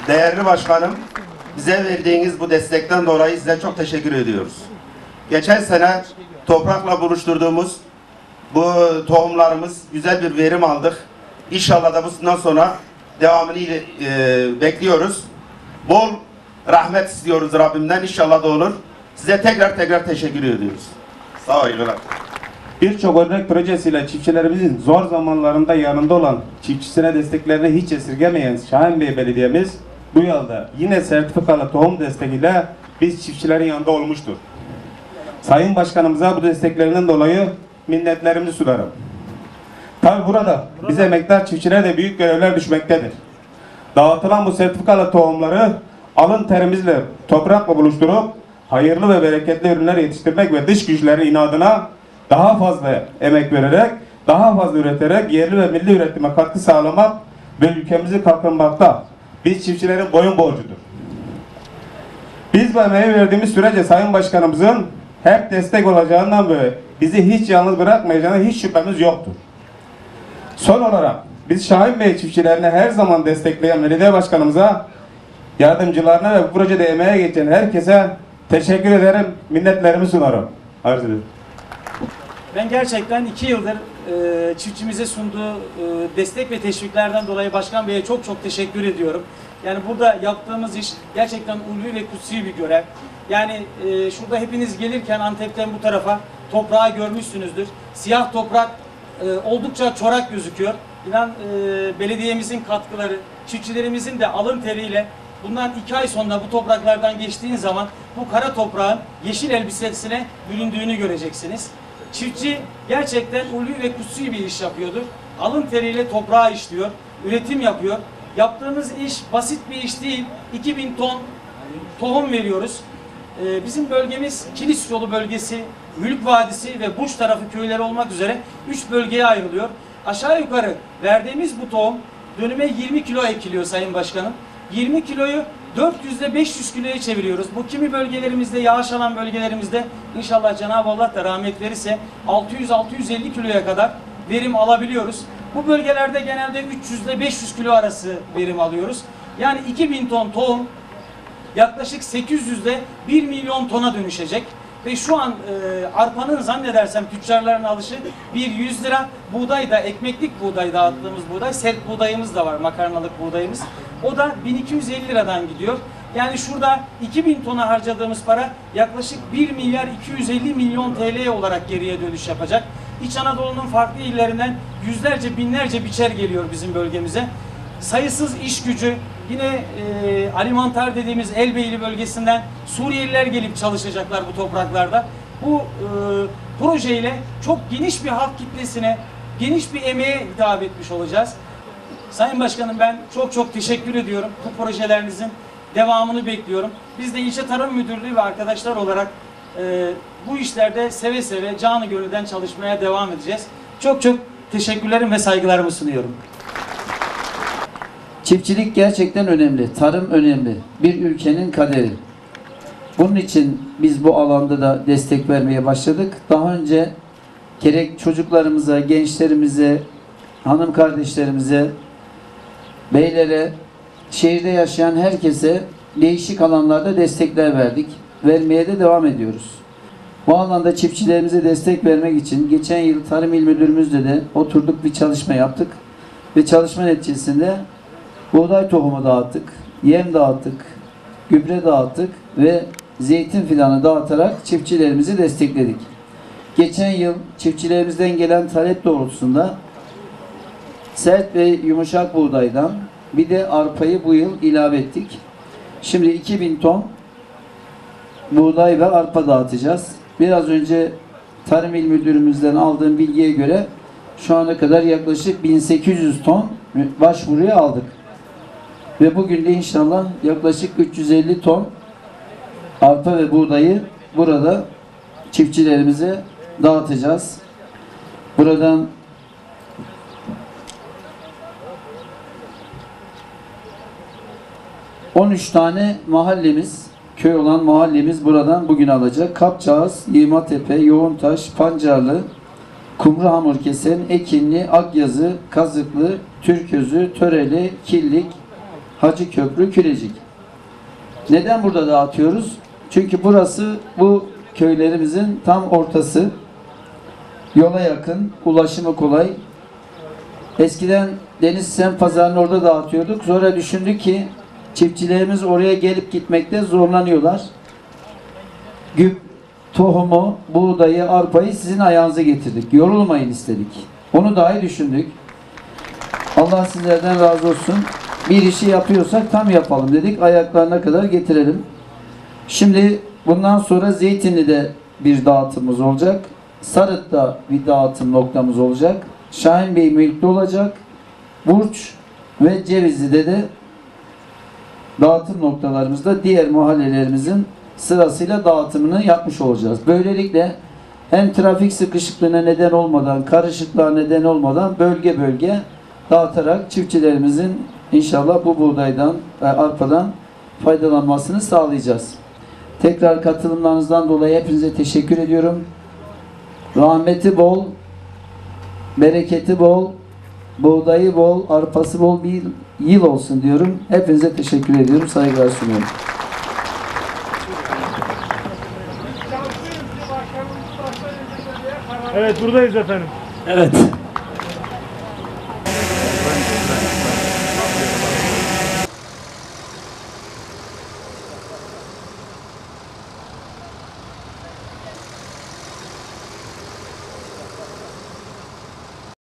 Değerli başkanım, bize verdiğiniz bu destekten dolayı size çok teşekkür ediyoruz. Geçen sene toprakla buluşturduğumuz bu tohumlarımız güzel bir verim aldık. İnşallah da bundan sonra devamını bekliyoruz. Bol rahmet istiyoruz Rabbimden. İnşallah da olur. Size tekrar teşekkür ediyoruz. Sağ olun. Birçok örnek projesiyle çiftçilerimizin zor zamanlarında yanında olan, çiftçisine desteklerini hiç esirgemeyen Şahinbey Belediye'miz bu yılda yine sertifikalı tohum desteğiyle biz çiftçilerin yanında olmuştur. Sayın Başkanımıza bu desteklerinden dolayı minnetlerimizi sunarım. Tabi burada bize emektar çiftçilere de büyük görevler düşmektedir. Dağıtılan bu sertifikalı tohumları alın terimizle toprakla buluşturup hayırlı ve bereketli ürünler yetiştirmek ve dış güçlerin inadına daha fazla emek vererek, daha fazla üreterek yerli ve milli üretime katkı sağlamak ve ülkemizi kalkınmakta biz çiftçilerin boyun borcudur. Biz bu emeği verdiğimiz sürece Sayın Başkanımızın hep destek olacağından ve bizi hiç yalnız bırakmayacağına hiç şüphemiz yoktur. Son olarak biz Şahinbey çiftçilerini her zaman destekleyen belediye başkanımıza, yardımcılarına ve bu projede emeğe geçen herkese teşekkür ederim, minnetlerimi sunarım. Arz ederim. Ben gerçekten 2 yıldır çiftçimize sunduğu destek ve teşviklerden dolayı Başkan Bey'e çok teşekkür ediyorum. Yani burada yaptığımız iş gerçekten ulvi ve kutsi bir görev. Yani şurada hepiniz gelirken Antep'ten bu tarafa toprağı görmüşsünüzdür. Siyah toprak oldukça çorak gözüküyor. İnan belediyemizin katkıları, çiftçilerimizin de alın teriyle bundan 2 ay sonra bu topraklardan geçtiğin zaman bu kara toprağın yeşil elbisesine büründüğünü göreceksiniz. Çiftçi gerçekten ulvi ve kutsi bir iş yapıyordur. Alın teriyle toprağı işliyor, üretim yapıyor. Yaptığımız iş basit bir iş değil. 2000 ton tohum veriyoruz. Bizim bölgemiz Kilis Yolu bölgesi, Mülk Vadisi ve Buş tarafı köyleri olmak üzere 3 bölgeye ayrılıyor. Aşağı yukarı verdiğimiz bu tohum dönüme 20 kilo ekiliyor Sayın Başkanım. 20 kiloyu 400 ile 500 kiloya çeviriyoruz. Bu kimi bölgelerimizde, yağış alan bölgelerimizde inşallah Cenab-ı Allah da rahmet verirse 600-650 kiloya kadar verim alabiliyoruz. Bu bölgelerde genelde 300 ile 500 kilo arası verim alıyoruz. Yani 2000 ton tohum yaklaşık 800 ile 1 milyon tona dönüşecek. Ve şu an arpanın zannedersem tüccarların alışı 100 lira. Buğday da ekmeklik buğday dağıttığımız buğday, sert buğdayımız da var, makarnalık buğdayımız. O da 1250 liradan gidiyor. Yani şurada 2000 tona harcadığımız para yaklaşık 1 milyar 250 milyon TL olarak geriye dönüş yapacak. İç Anadolu'nun farklı illerinden yüzlerce binlerce biçer geliyor bizim bölgemize. Sayısız iş gücü, yine alimantar dediğimiz Elbeyli bölgesinden Suriyeliler gelip çalışacaklar bu topraklarda. Bu projeyle çok geniş bir halk kitlesine, geniş bir emeğe hitap etmiş olacağız. Sayın Başkanım, ben çok teşekkür ediyorum. Bu projelerinizin devamını bekliyorum. Biz de İlçe Tarım Müdürlüğü ve arkadaşlar olarak bu işlerde seve seve canı gönülden çalışmaya devam edeceğiz. Çok teşekkürlerim ve saygılarımı sunuyorum. Çiftçilik gerçekten önemli, tarım önemli. Bir ülkenin kaderi. Bunun için biz bu alanda da destek vermeye başladık. Daha önce gerek çocuklarımıza, gençlerimize, hanım kardeşlerimize, beylere, şehirde yaşayan herkese değişik alanlarda destekler verdik. Vermeye de devam ediyoruz. Bu alanda çiftçilerimize destek vermek için geçen yıl Tarım İl Müdürümüzle de oturduk, bir çalışma yaptık. Ve çalışma neticesinde buğday tohumu dağıttık, yem dağıttık, gübre dağıttık ve zeytin fidanı dağıtarak çiftçilerimizi destekledik. geçen yıl çiftçilerimizden gelen talep doğrultusunda sert ve yumuşak buğdaydan bir de arpayı bu yıl ilave ettik. Şimdi 2000 ton buğday ve arpa dağıtacağız. Biraz önce Tarım İl Müdürümüzden aldığım bilgiye göre şu ana kadar yaklaşık 1800 ton başvuruyu aldık. Ve bugün de inşallah yaklaşık 350 ton arpa ve buğdayı burada çiftçilerimize dağıtacağız. Buradan ...13 tane mahallemiz, köy olan mahallemiz buradan bugün alacak. Kapçağız, Yiğmatepe, Yoğuntaş, Pancarlı, Kumruhamurkesen, Ekinli, Akyazı, Kazıklı, Türközü, Töreli, Killik, Hacıköprü, Külecik. Neden burada dağıtıyoruz? Çünkü burası bu köylerimizin tam ortası. Yola yakın, ulaşımı kolay. Eskiden Deniz Sen Pazarı'nı orada dağıtıyorduk. Sonra düşündük ki çiftçilerimiz oraya gelip gitmekte zorlanıyorlar. Tohumu, buğdayı, arpayı sizin ayağınıza getirdik. Yorulmayın istedik. Onu dahi düşündük. Allah sizlerden razı olsun. Bir işi yapıyorsak tam yapalım dedik. Ayaklarına kadar getirelim. Şimdi bundan sonra Zeytinli'de bir dağıtımımız olacak. Sarıt'ta bir dağıtım noktamız olacak. Şahin Bey mülkte olacak. Burç ve Cevizli'de de dağıtım noktalarımızda diğer mahallelerimizin sırasıyla dağıtımını yapmış olacağız. Böylelikle hem trafik sıkışıklığına neden olmadan, karışıklığa neden olmadan bölge bölge dağıtarak çiftçilerimizin inşallah bu buğdaydan, arpadan faydalanmasını sağlayacağız. Tekrar katılımlarınızdan dolayı hepinize teşekkür ediyorum. Rahmeti bol, bereketi bol, buğdayı bol, arpası bol bir yıl olsun diyorum. Hepinize teşekkür ediyorum. Saygılar sunuyorum. Evet, buradayız efendim. Evet.